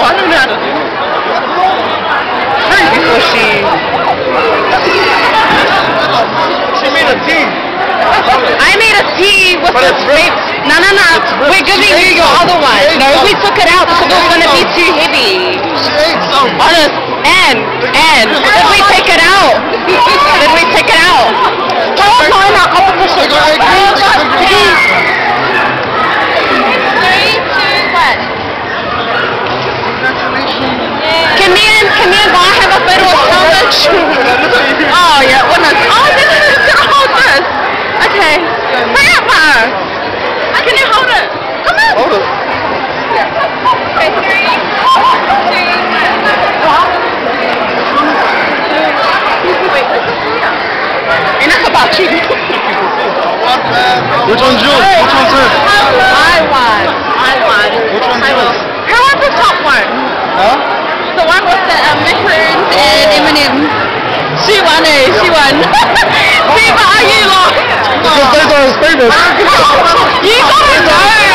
I don't know how to do it. Before she made a tea. I made a tea with the grape. No. We're giving you your other one. No, we took it out because it was going to be too heavy. Honest. And did we take it out? Did we take it out? Tell us in our competition. 3, 2, 1. Can me and Guy have a photo of Talmadge? Oh yeah, goodness. Oh, this is gonna hold this. Okay. Hurry up, Ma. Can you hold it? Come on. Hold it. Okay, 3, 2, 1. Wait, this is here. Enough about you. Which one's yours? Which one's hers? I won. Which one's yours? Who won the top one? Huh? The one with the macaroons and M&M. She won. See, but are you lost? Because those are his favorites. You gotta know.